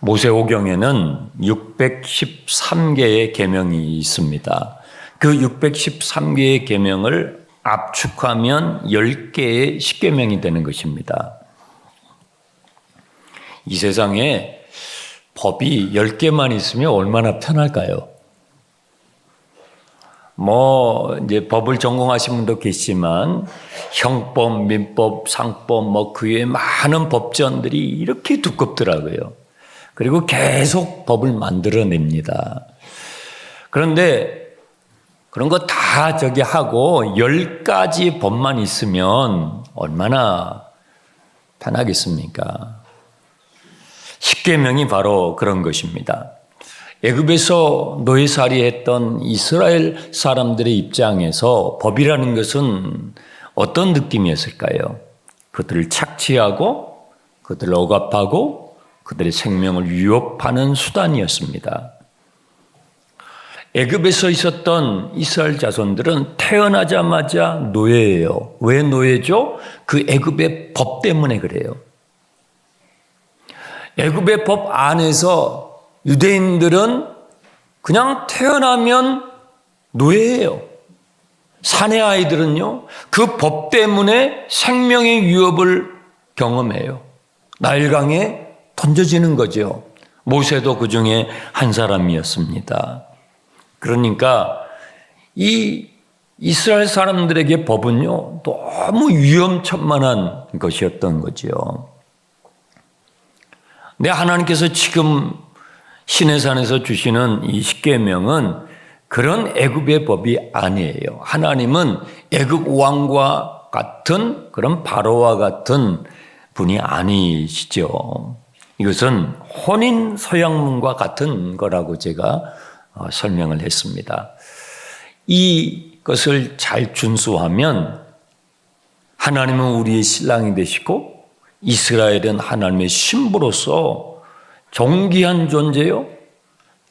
모세오경에는 613개의 계명이 있습니다. 그 613개의 계명을 압축하면 10개의 십계명이 되는 것입니다. 이 세상에 법이 10개만 있으면 얼마나 편할까요? 이제 법을 전공하신 분도 계시지만 형법, 민법, 상법, 그 외에 많은 법전들이 이렇게 두껍더라고요. 그리고 계속 법을 만들어냅니다. 그런데 그런 거 다 하고 10가지 법만 있으면 얼마나 편하겠습니까? 십계명이 바로 그런 것입니다. 애굽에서 노예살이했던 이스라엘 사람들의 입장에서 법이라는 것은 어떤 느낌이었을까요? 그들을 착취하고 그들을 억압하고 그들의 생명을 위협하는 수단이었습니다. 애굽에서 있었던 이스라엘 자손들은 태어나자마자 노예예요. 왜 노예죠? 그 애굽의 법 때문에 그래요. 애굽의 법 안에서 유대인들은 그냥 태어나면 노예예요. 사내 아이들은요, 그 법 때문에 생명의 위협을 경험해요. 나일강에 던져지는 거죠. 모세도 그 중에 한 사람이었습니다. 그러니까 이 이스라엘 사람들에게 법은요, 너무 위험천만한 것이었던 거죠. 근데 하나님께서 지금 시내산에서 주시는 이 십계명은 그런 애굽의 법이 아니에요. 하나님은 애굽 왕과 같은 그런 바로와 같은 분이 아니시죠. 이것은 혼인 서양문과 같은 거라고 제가 설명을 했습니다. 이것을 잘 준수하면 하나님은 우리의 신랑이 되시고 이스라엘은 하나님의 신부로서 존귀한 존재요,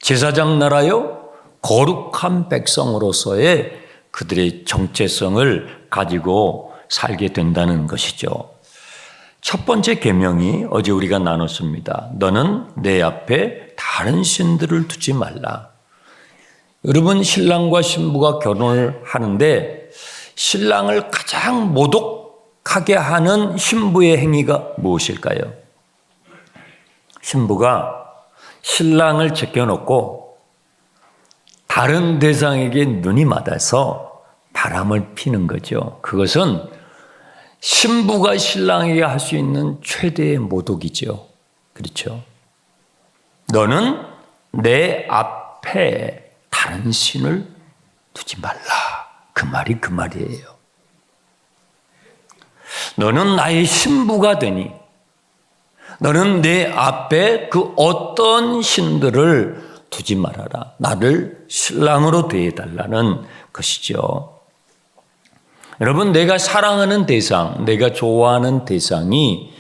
제사장 나라요, 거룩한 백성으로서의 그들의 정체성을 가지고 살게 된다는 것이죠. 첫 번째 계명이 어제 우리가 나눴습니다. 너는 내 앞에 다른 신들을 두지 말라. 여러분, 신랑과 신부가 결혼을 하는데 신랑을 가장 모독하게 하는 신부의 행위가 무엇일까요? 신부가 신랑을 제껴놓고 다른 대상에게 눈이 맞아서 바람을 피는 거죠. 그것은 신부가 신랑에게 할 수 있는 최대의 모독이죠. 그렇죠? 너는 내 앞에 다른 신을 두지 말라. 그 말이 그 말이에요. 너는 나의 신부가 되니 너는 내 앞에 그 어떤 신들을 두지 말아라. 나를 신랑으로 대해달라는 것이죠. 여러분, 내가 사랑하는 대상, 내가 좋아하는 대상이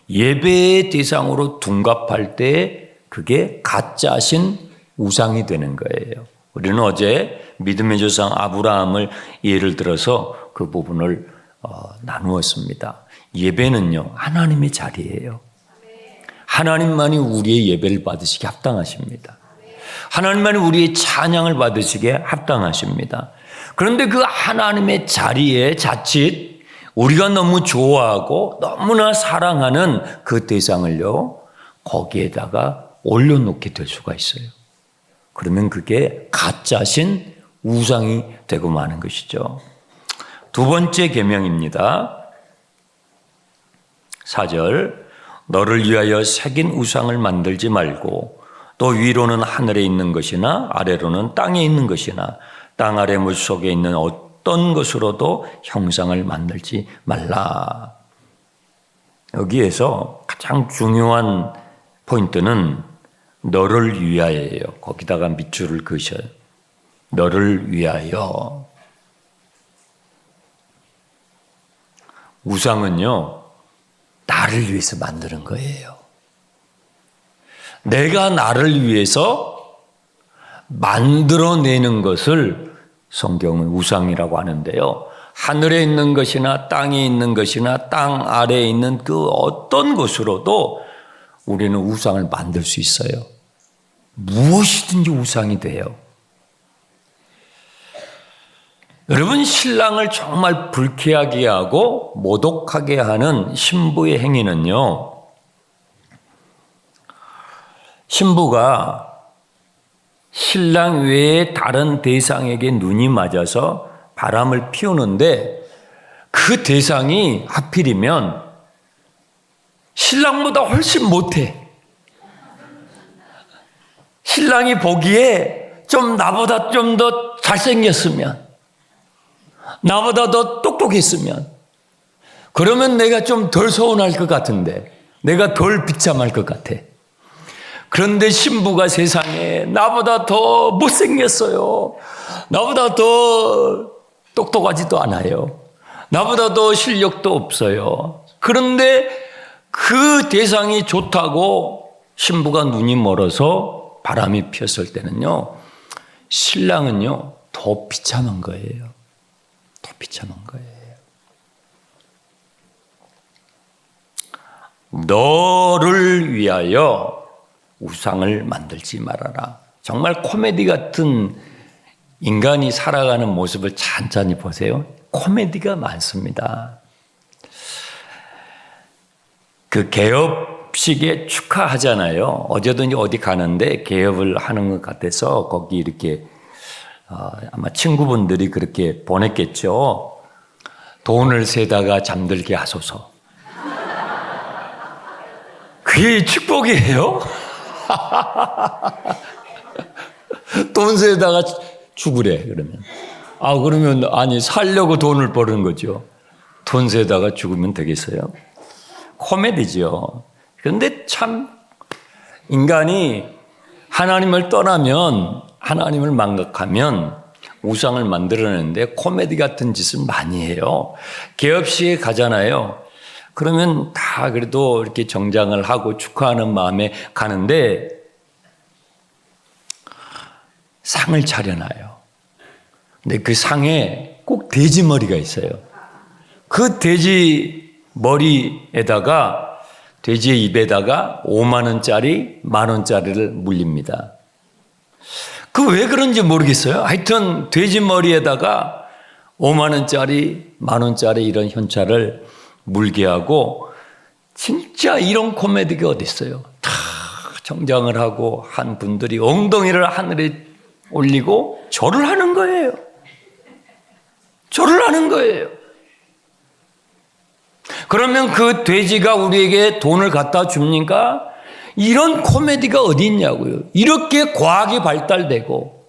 예배의 대상으로 둔갑할 때 그게 가짜신 우상이 되는 거예요. 우리는 어제 믿음의 조상 아브라함을 예를 들어서 그 부분을 나누었습니다. 예배는요, 하나님의 자리예요. 하나님만이 우리의 예배를 받으시기에 합당하십니다. 하나님만이 우리의 찬양을 받으시기에 합당하십니다. 그런데 그 하나님의 자리에 자칫 우리가 너무 좋아하고 너무나 사랑하는 그 대상을요, 거기에다가 올려놓게 될 수가 있어요. 그러면 그게 가짜신 우상이 되고 마는 것이죠. 두 번째 계명입니다. 4절, 너를 위하여 새긴 우상을 만들지 말고 또 위로는 하늘에 있는 것이나 아래로는 땅에 있는 것이나 땅 아래 물속에 있는 어떤 것으로도 형상을 만들지 말라. 여기에서 가장 중요한 포인트는 너를 위하여예요. 거기다가 밑줄을 그으셔요. 너를 위하여. 우상은요, 나를 위해서 만드는 거예요. 내가 나를 위해서 만들어내는 것을 성경은 우상이라고 하는데요. 하늘에 있는 것이나 땅에 있는 것이나 땅 아래에 있는 그 어떤 것으로도 우리는 우상을 만들 수 있어요. 무엇이든지 우상이 돼요. 여러분, 신랑을 정말 불쾌하게 하고 모독하게 하는 신부의 행위는요, 신부가 신랑 외에 다른 대상에게 눈이 맞아서 바람을 피우는데 그 대상이 하필이면 신랑보다 훨씬 못해. 신랑이 보기에 좀 나보다 좀 더 잘생겼으면, 나보다 더 똑똑했으면, 그러면 내가 좀 덜 서운할 것 같은데, 내가 덜 비참할 것 같아. 그런데 신부가 세상에 나보다 더 못생겼어요. 나보다 더 똑똑하지도 않아요. 나보다 더 실력도 없어요. 그런데 그 대상이 좋다고 신부가 눈이 멀어서 바람이 피었을 때는요, 신랑은요, 더 비참한 거예요. 더 비참한 거예요. 너를 위하여 우상을 만들지 말아라. 정말 코미디 같은 인간이 살아가는 모습을 찬찬히 보세요. 코미디가 많습니다. 그 개업식에 축하하잖아요. 어제도 이제 어디 가는데 개업을 하는 것 같아서 거기 이렇게 아마 친구분들이 그렇게 보냈겠죠. 돈을 세다가 잠들게 하소서. 그게 축복이에요? 돈 세다가 죽으래, 그러면. 그러면, 아니, 살려고 돈을 버는 거죠. 돈 세다가 죽으면 되겠어요? 코미디죠. 그런데 참, 인간이 하나님을 떠나면, 하나님을 망각하면 우상을 만들어내는데 코미디 같은 짓을 많이 해요. 개업식에 가잖아요. 그러면 다 그래도 이렇게 정장을 하고 축하하는 마음에 가는데 상을 차려놔요. 근데 그 상에 꼭 돼지 머리가 있어요. 그 돼지 머리에다가, 돼지의 입에다가 5만 원짜리, 1만 원짜리를 물립니다. 그 왜 그런지 모르겠어요. 하여튼 돼지 머리에다가 5만 원짜리, 1만 원짜리 이런 현찰을 물게 하고, 진짜 이런 코미디가 어디 있어요? 다 정장을 하고 한 분들이 엉덩이를 하늘에 올리고 절을 하는 거예요. 절을 하는 거예요. 그러면 그 돼지가 우리에게 돈을 갖다 줍니까? 이런 코미디가 어디 있냐고요. 이렇게 과학이 발달되고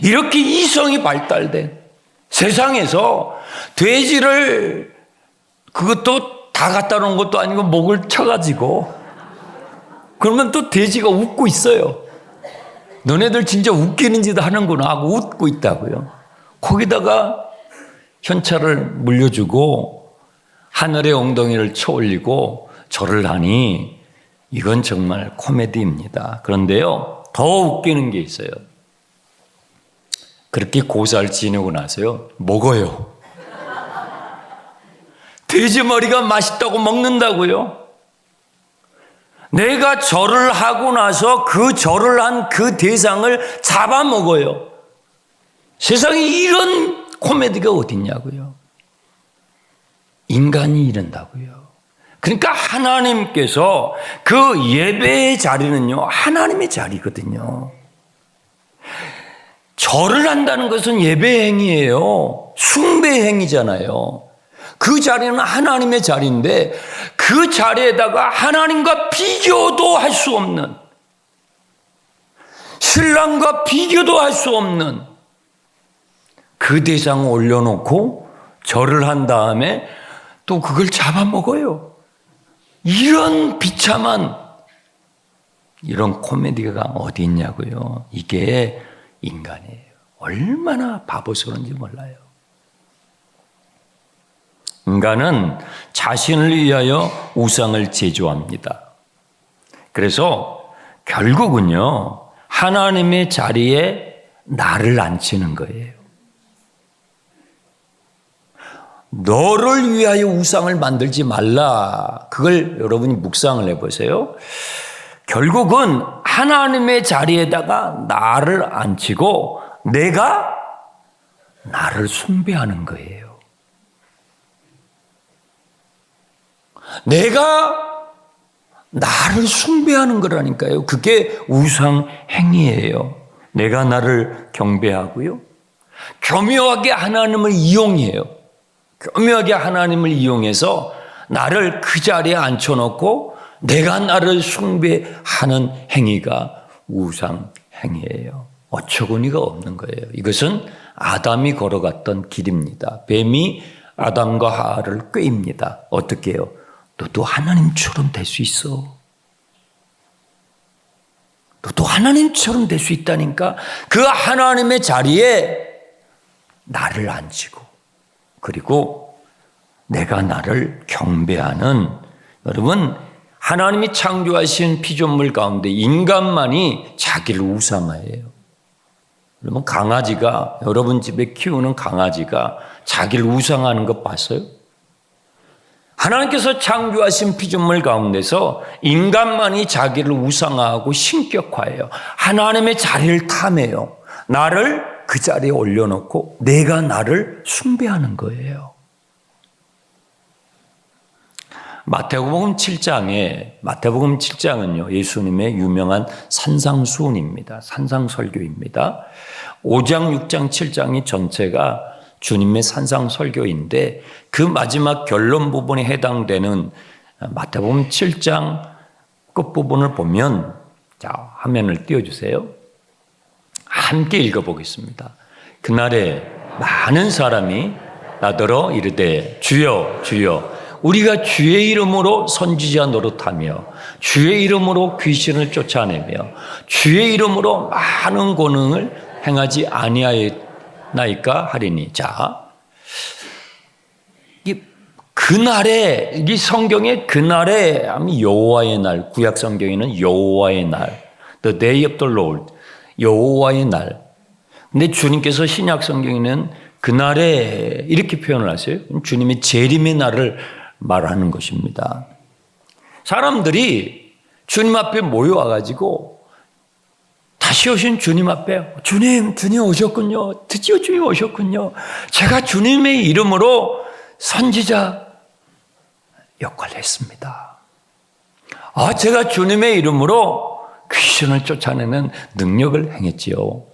이렇게 이성이 발달된 세상에서 돼지를, 그것도 다 갖다 놓은 것도 아니고 목을 쳐가지고, 그러면 또 돼지가 웃고 있어요. 너네들 진짜 웃기는 짓 하는구나 하고 웃고 있다고요. 거기다가 현찰을 물려주고 하늘에 엉덩이를 쳐올리고 절을 하니 이건 정말 코미디입니다. 그런데요, 더 웃기는 게 있어요. 그렇게 고사를 지내고 나서요, 먹어요. 돼지 머리가 맛있다고 먹는다고요? 내가 절을 하고 나서 그 절을 한 그 대상을 잡아먹어요. 세상에 이런 코미디가 어딨냐고요. 인간이 이런다고요. 그러니까 하나님께서 그 예배의 자리는요, 하나님의 자리거든요. 절을 한다는 것은 예배 행위예요. 숭배 행위잖아요. 그 자리는 하나님의 자리인데 그 자리에다가 하나님과 비교도 할 수 없는, 신랑과 비교도 할 수 없는 그 대상을 올려놓고 절을 한 다음에 또 그걸 잡아먹어요. 이런 비참한 이런 코미디가 어디 있냐고요. 이게 인간이에요. 얼마나 바보스러운지 몰라요. 인간은 자신을 위하여 우상을 제조합니다. 그래서 결국은요, 하나님의 자리에 나를 앉히는 거예요. 너를 위하여 우상을 만들지 말라. 그걸 여러분이 묵상을 해보세요. 결국은 하나님의 자리에다가 나를 앉히고 내가 나를 숭배하는 거예요. 내가 나를 숭배하는 거라니까요. 그게 우상 행위예요. 내가 나를 경배하고요. 교묘하게 하나님을 이용해요. 교묘하게 하나님을 이용해서 나를 그 자리에 앉혀놓고 내가 나를 숭배하는 행위가 우상 행위예요. 어처구니가 없는 거예요. 이것은 아담이 걸어갔던 길입니다. 뱀이 아담과 하와를 꾀입니다. 어떻게 해요? 너도 하나님처럼 될 수 있어. 너도 하나님처럼 될 수 있다니까. 그 하나님의 자리에 나를 앉히고 그리고 내가 나를 경배하는, 여러분, 하나님이 창조하신 피조물 가운데 인간만이 자기를 우상화해요. 여러분, 강아지가, 여러분 집에 키우는 강아지가 자기를 우상하는 거 봤어요? 하나님께서 창조하신 피조물 가운데서 인간만이 자기를 우상화하고 신격화해요. 하나님의 자리를 탐해요. 나를 그 자리에 올려놓고 내가 나를 숭배하는 거예요. 마태복음 7장은요, 예수님의 유명한 산상수훈입니다. 산상설교입니다. 5장, 6장, 7장이 전체가 주님의 산상설교인데 그 마지막 결론 부분에 해당되는 마태복음 7장 끝부분을 보면, 자, 화면을 띄워주세요. 함께 읽어보겠습니다. 그날에 많은 사람이 나더러 이르되 주여 주여 우리가 주의 이름으로 선지자 노릇하며 주의 이름으로 귀신을 쫓아내며 주의 이름으로 많은 권능을 행하지 아니하였나이까 하리니. 자, 그날에, 이 성경에 그날에 하면 여호와의 날, 구약 성경에는 여호와의 날, the day of the Lord, 여호와의 날. 근데 주님께서 신약 성경에는 그날에 이렇게 표현을 하세요. 주님의 재림의 날을 말하는 것입니다. 사람들이 주님 앞에 모여와가지고 다시 오신 주님 앞에 주님 오셨군요. 드디어 주님 오셨군요. 제가 주님의 이름으로 선지자 역할을 했습니다. 제가 주님의 이름으로 귀신을 쫓아내는 능력을 행했지요.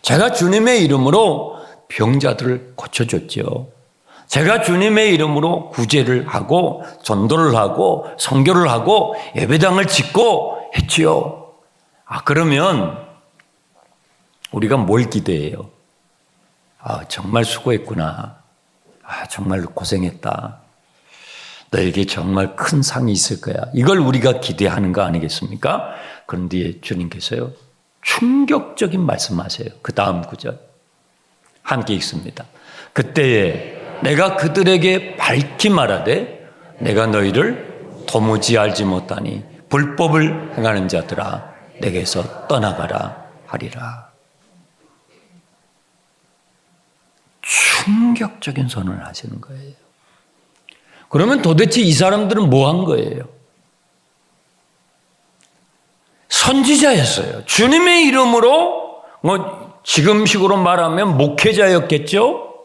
제가 주님의 이름으로 병자들을 고쳐줬지요. 제가 주님의 이름으로 구제를 하고 전도를 하고 선교를 하고 예배당을 짓고 했지요. 그러면 우리가 뭘 기대해요? 정말 수고했구나. 정말 고생했다. 너에게 정말 큰 상이 있을 거야. 이걸 우리가 기대하는 거 아니겠습니까? 그런데 주님께서요, 충격적인 말씀하세요. 그 다음 구절 함께 읽습니다. 그때에 내가 그들에게 밝히 말하되 내가 너희를 도무지 알지 못하니 불법을 행하는 자들아 내게서 떠나가라 하리라. 충격적인 선언을 하시는 거예요. 그러면 도대체 이 사람들은 뭐 한 거예요? 선지자였어요. 주님의 이름으로, 지금식으로 말하면 목회자였겠죠?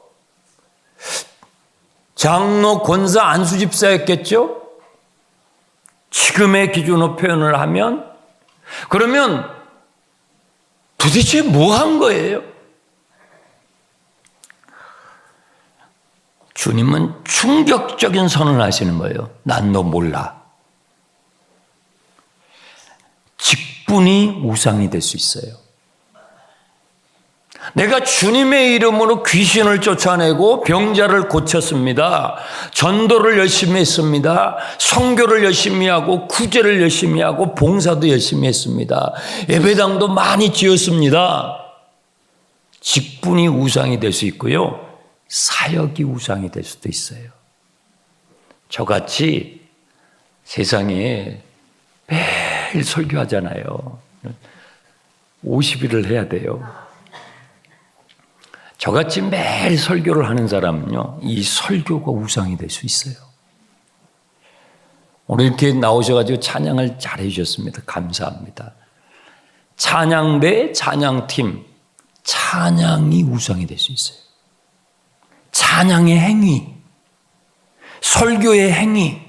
장로, 권사, 안수집사였겠죠? 지금의 기준으로 표현을 하면. 그러면 도대체 뭐 한 거예요? 주님은 충격적인 선언을 하시는 거예요. 난 너 몰라. 직분이 우상이 될 수 있어요. 내가 주님의 이름으로 귀신을 쫓아내고 병자를 고쳤습니다. 전도를 열심히 했습니다. 선교를 열심히 하고 구제를 열심히 하고 봉사도 열심히 했습니다. 예배당도 많이 지었습니다. 직분이 우상이 될 수 있고요. 사역이 우상이 될 수도 있어요. 저같이 세상에 매일 설교하잖아요. 50일을 해야 돼요. 저같이 매일 설교를 하는 사람은요, 이 설교가 우상이 될 수 있어요. 오늘 이렇게 나오셔가지고 찬양을 잘해 주셨습니다. 감사합니다. 찬양대 찬양팀, 찬양이 우상이 될 수 있어요. 찬양의 행위, 설교의 행위,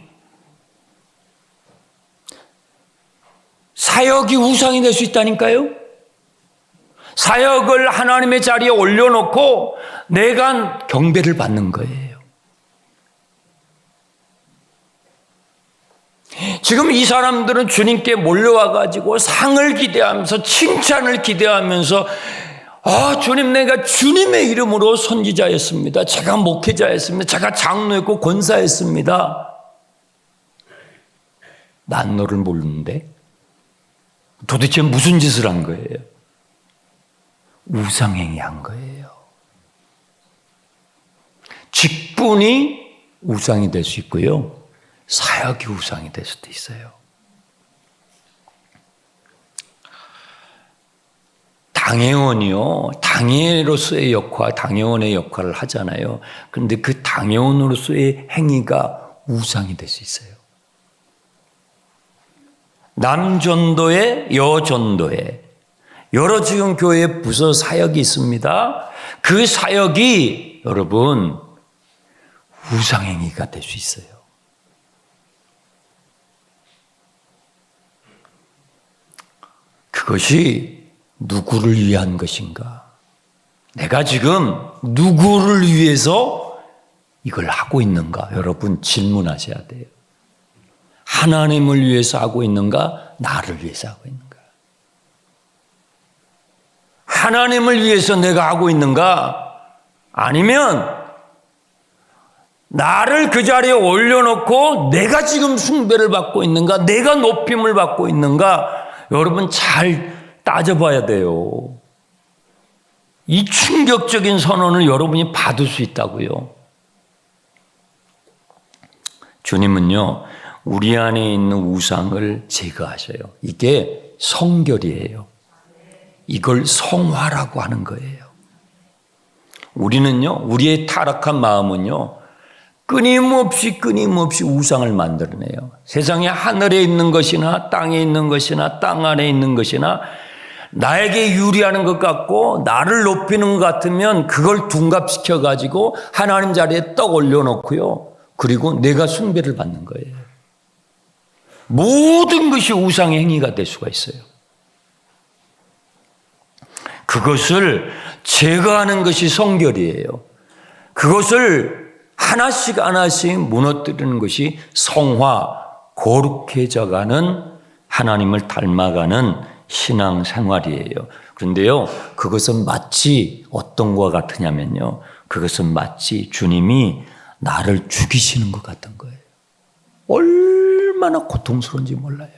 사역이 우상이 될 수 있다니까요. 사역을 하나님의 자리에 올려놓고 내가 경배를 받는 거예요. 지금 이 사람들은 주님께 몰려와가지고 상을 기대하면서 칭찬을 기대하면서 주님, 내가 주님의 이름으로 선지자였습니다. 제가 목회자였습니다. 제가 장로였고 권사였습니다. 난 너를 모르는데 도대체 무슨 짓을 한 거예요? 우상행위 한 거예요. 직분이 우상이 될 수 있고요. 사역이 우상이 될 수도 있어요. 당회원이요, 당회로서의 역할, 당회원의 역할을 하잖아요. 그런데 그 당회원으로서의 행위가 우상이 될 수 있어요. 남전도회, 여전도회, 여러 지금 교회 부서 사역이 있습니다. 그 사역이 여러분 우상행위가 될 수 있어요. 그것이 누구를 위한 것인가? 내가 지금 누구를 위해서 이걸 하고 있는가? 여러분 질문하셔야 돼요. 하나님을 위해서 하고 있는가? 나를 위해서 하고 있는가? 하나님을 위해서 내가 하고 있는가? 아니면 나를 그 자리에 올려놓고 내가 지금 숭배를 받고 있는가? 내가 높임을 받고 있는가? 여러분 잘 따져봐야 돼요. 이 충격적인 선언을 여러분이 받을 수 있다고요. 주님은요, 우리 안에 있는 우상을 제거하셔요. 이게 성결이에요. 이걸 성화라고 하는 거예요. 우리는요, 우리의 타락한 마음은요, 끊임없이 우상을 만들어내요. 세상에 하늘에 있는 것이나 땅에 있는 것이나 땅 안에 있는 것이나 나에게 유리하는 것 같고 나를 높이는 것 같으면 그걸 둔갑시켜가지고 하나님 자리에 떡 올려놓고요. 그리고 내가 숭배를 받는 거예요. 모든 것이 우상의 행위가 될 수가 있어요. 그것을 제거하는 것이 성결이에요. 그것을 하나씩 무너뜨리는 것이 성화, 거룩해져가는 하나님을 닮아가는 신앙생활이에요. 그런데요, 그것은 마치 어떤 것과 같으냐면요, 그것은 마치 주님이 나를 죽이시는 것 같은 거예요. 얼마나 고통스러운지 몰라요.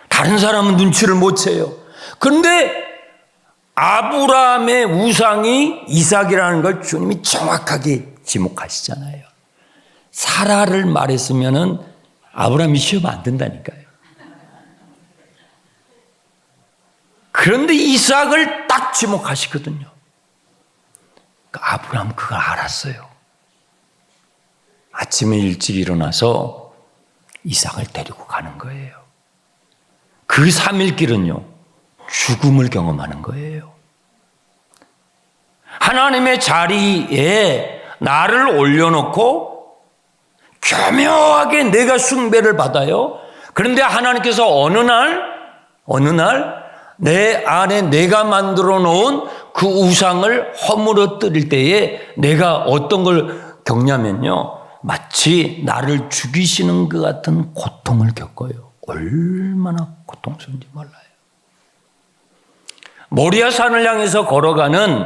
다른 사람은 눈치를 못 채요. 그런데 아브라함의 우상이 이삭이라는 걸 주님이 정확하게 지목하시잖아요. 사라를 말했으면은 아브라함이 시험 안 된다니까요. 그런데 이삭을 딱 지목하시거든요. 아브라함 그걸 알았어요. 아침에 일찍 일어나서 이삭을 데리고 가는 거예요. 그 3일 길은요, 죽음을 경험하는 거예요. 하나님의 자리에 나를 올려놓고 교묘하게 내가 숭배를 받아요. 그런데 하나님께서 어느 날 내 안에 내가 만들어 놓은 그 우상을 허물어뜨릴 때에 내가 어떤 걸 겪냐면요, 마치 나를 죽이시는 것 같은 고통을 겪어요. 얼마나 고통스러운지 몰라요. 모리아 산을 향해서 걸어가는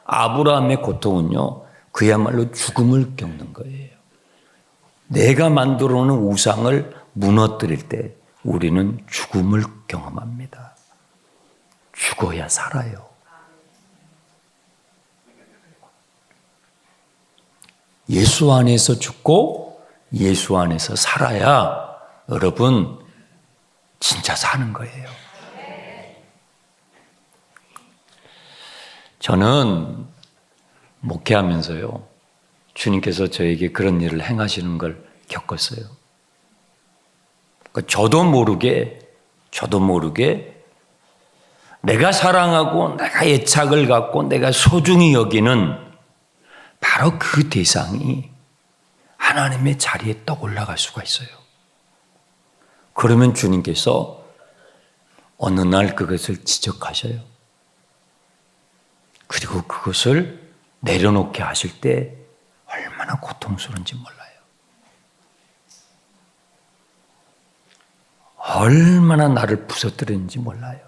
아브라함의 고통은요, 그야말로 죽음을 겪는 거예요. 내가 만들어 놓은 우상을 무너뜨릴 때 우리는 죽음을 경험합니다. 죽어야 살아요. 예수 안에서 죽고 예수 안에서 살아야 여러분 진짜 사는 거예요. 저는 목회하면서요, 주님께서 저에게 그런 일을 행하시는 걸 겪었어요. 저도 모르게 내가 사랑하고 내가 애착을 갖고 내가 소중히 여기는 바로 그 대상이 하나님의 자리에 떡 올라갈 수가 있어요. 그러면 주님께서 어느 날 그것을 지적하셔요. 그리고 그것을 내려놓게 하실 때 얼마나 고통스러운지 몰라요. 얼마나 나를 부서뜨리는지 몰라요.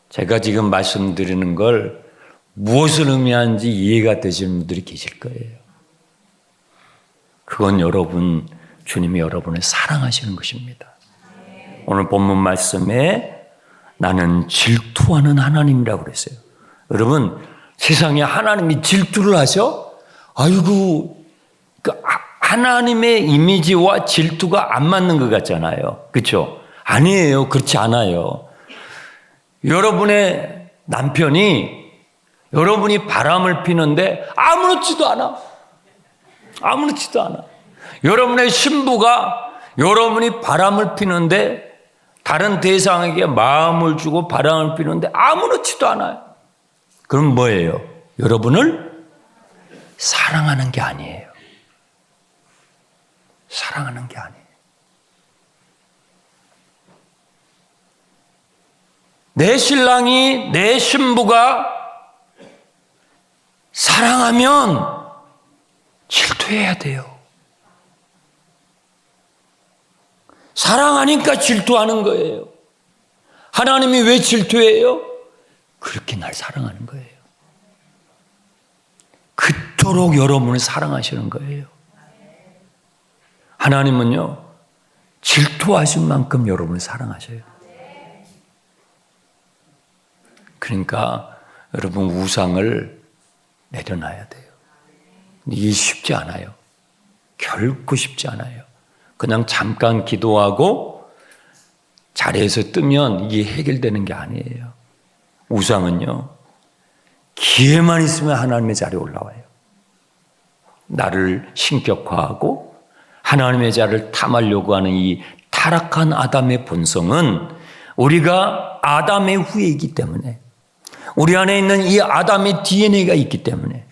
제가 지금 말씀드리는 걸 무엇을 의미하는지 이해가 되시는 분들이 계실 거예요. 그건 주님이 여러분을 사랑하시는 것입니다. 오늘 본문 말씀에 나는 질투하는 하나님이라고 그랬어요. 여러분, 세상에 하나님이 질투를 하셔? 아이고, 하나님의 이미지와 질투가 안 맞는 것 같잖아요. 그렇죠? 아니에요. 그렇지 않아요. 여러분의 남편이 여러분이 바람을 피는데 아무렇지도 않아. 여러분의 신부가 여러분이 바람을 피는데 다른 대상에게 마음을 주고 바람을 피는데 아무렇지도 않아요. 그럼 뭐예요? 여러분을 사랑하는 게 아니에요. 내 신랑이, 내 신부가 사랑하면 질투해야 돼요. 사랑하니까 질투하는 거예요. 하나님이 왜 질투해요? 그렇게 날 사랑하는 거예요. 그토록 여러분을 사랑하시는 거예요. 하나님은요, 질투하실 만큼 여러분을 사랑하셔요. 그러니까 여러분 우상을 내려놔야 돼요. 이게 쉽지 않아요. 결코 쉽지 않아요. 그냥 잠깐 기도하고 자리에서 뜨면 이게 해결되는 게 아니에요. 우상은요, 기회만 있으면 하나님의 자리에 올라와요. 나를 신격화하고 하나님의 자리를 탐하려고 하는 이 타락한 아담의 본성은 우리가 아담의 후예이기 때문에, 우리 안에 있는 이 아담의 DNA가 있기 때문에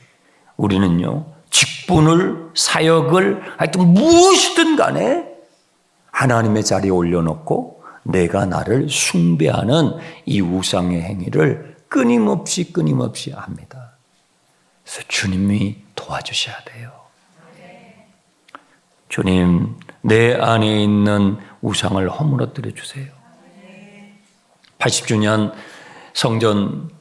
우리는요, 직분을, 사역을, 하여튼 무엇이든 간에 하나님의 자리에 올려놓고 내가 나를 숭배하는 이 우상의 행위를 끊임없이 합니다. 그래서 주님이 도와주셔야 돼요. 주님, 내 안에 있는 우상을 허물어뜨려 주세요. 80주년 성전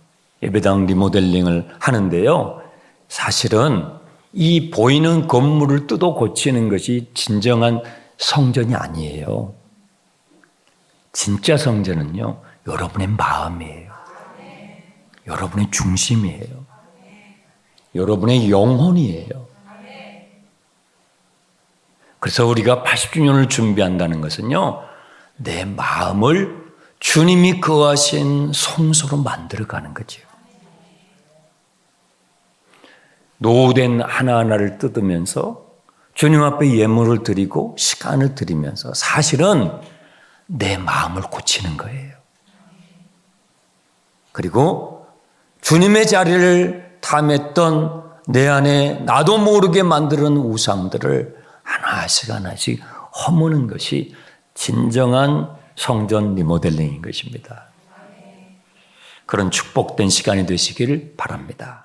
예배당 리모델링을 하는데요, 사실은 이 보이는 건물을 뜯어 고치는 것이 진정한 성전이 아니에요. 진짜 성전은요, 여러분의 마음이에요. 여러분의 중심이에요. 여러분의 영혼이에요. 그래서 우리가 80주년을 준비한다는 것은요, 내 마음을 주님이 거하신 성소로 만들어가는 거죠. 노후된 하나하나를 뜯으면서 주님 앞에 예물을 드리고 시간을 드리면서 사실은 내 마음을 고치는 거예요. 그리고 주님의 자리를 탐했던 내 안에 나도 모르게 만드는 우상들을 하나씩 허무는 것이 진정한 성전 리모델링인 것입니다. 그런 축복된 시간이 되시길 바랍니다.